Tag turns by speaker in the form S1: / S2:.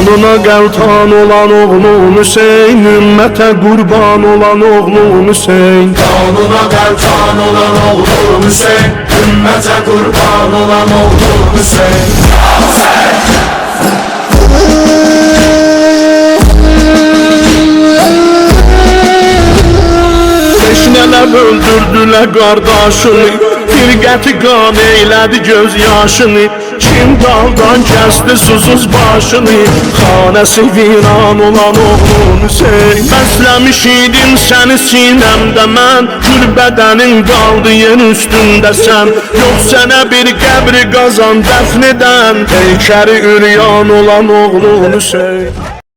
S1: Qanuna qəltan olan oğlum Hüseyn, ümmətə qurban olan oğlum Hüseyn.
S2: Qanuna qəltan olan oğlum Hüseyn, ümmətə qurban olan oğlum Hüseyn.
S1: Neler öldürdüler kardeşini, firqəti qan eylədi göz yaşını. Kim daldan kəsdi susuz başını, xanəsi viran olan oğlum Hüseyn. Bəsləmiş idim səni sinəmdə mən, gül bədənin qaldı yer üstündə sən. Yox sənə bir qəbri qazan dəfn edən, heykəri üryan olan oğlum Hüseyn.